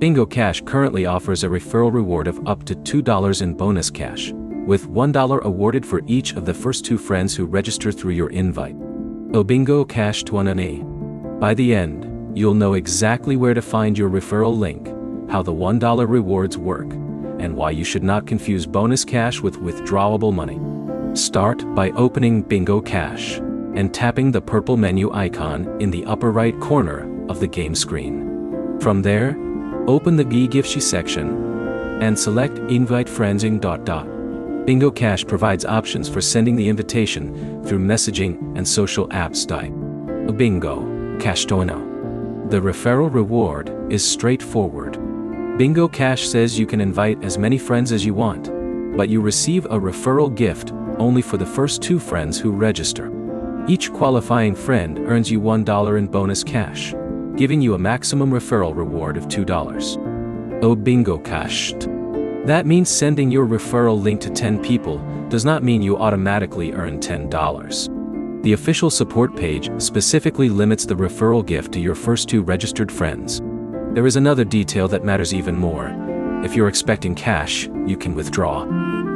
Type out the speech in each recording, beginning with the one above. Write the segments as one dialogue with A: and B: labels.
A: Bingo Cash currently offers a referral reward of up to $2 in bonus cash, with $1 awarded for each of the first 2 friends who register through your invite. Bingo Cash 20. By the end, you'll know exactly where to find your referral link, how the $1 rewards work, and why you should not confuse bonus cash with withdrawable money. Start by opening Bingo Cash and tapping the purple menu icon in the upper right corner of the game screen. From there, open the eGiftsy section and select Invite Friends. Bingo Cash provides options for sending the invitation through messaging and social apps. Bingo Cash 20. The referral reward is straightforward. Bingo Cash says you can invite as many friends as you want, but you receive a referral gift only for the first 2 friends who register. Each qualifying friend earns you $1 in bonus cash, giving you a maximum referral reward of $2. Bingo Cash. That means sending your referral link to 10 people does not mean you automatically earn $10. The official support page specifically limits the referral gift to your first 2 registered friends. There is another detail that matters even more. If you're expecting cash, you can withdraw.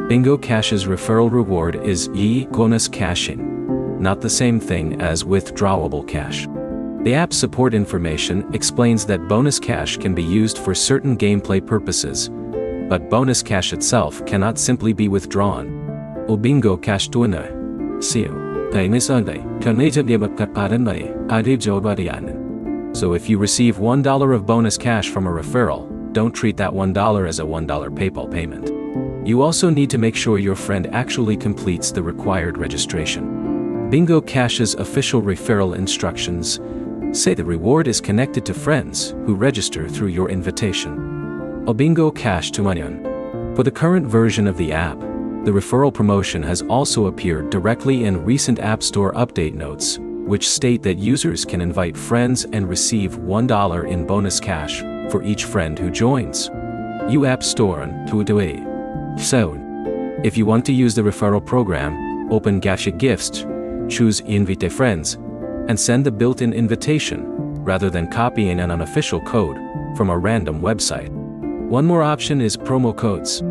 A: Bingo Cash's referral reward is bonus cash-in, not the same thing as withdrawable cash. The app's support information explains that bonus cash can be used for certain gameplay purposes, but bonus cash itself cannot simply be withdrawn. Bingo Cash 20. See you. So if you receive $1 of bonus cash from a referral, don't treat that $1 as a $1 PayPal payment. You also need to make sure your friend actually completes the required registration. Bingo Cash's official referral instructions say the reward is connected to friends who register through your invitation. Bingo Cash 20. For the current version of the app, the referral promotion has also appeared directly in recent App Store update notes, which state that users can invite friends and receive $1 in bonus cash for each friend who joins. You App Store today. So, if you want to use the referral program, open Gacha Gifts, choose Invite Friends, and send the built-in invitation, rather than copying an unofficial code from a random website. One more option is promo codes.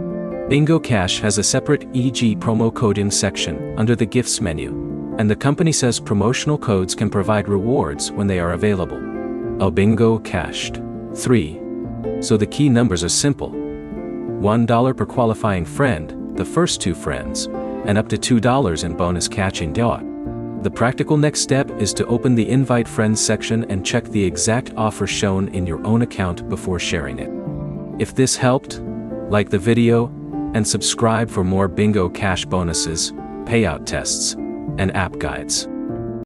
A: Bingo Cash has a separate EG promo coding section under the Gifts menu, and the company says promotional codes can provide rewards when they are available. Bingo Cash 3. So the key numbers are simple. $1 per qualifying friend, the first 2 friends, and up to $2 in bonus catching. The practical next step is to open the Invite Friends section and check the exact offer shown in your own account before sharing it. If this helped, like the video, and subscribe for more Bingo Cash bonuses, payout tests, and app guides.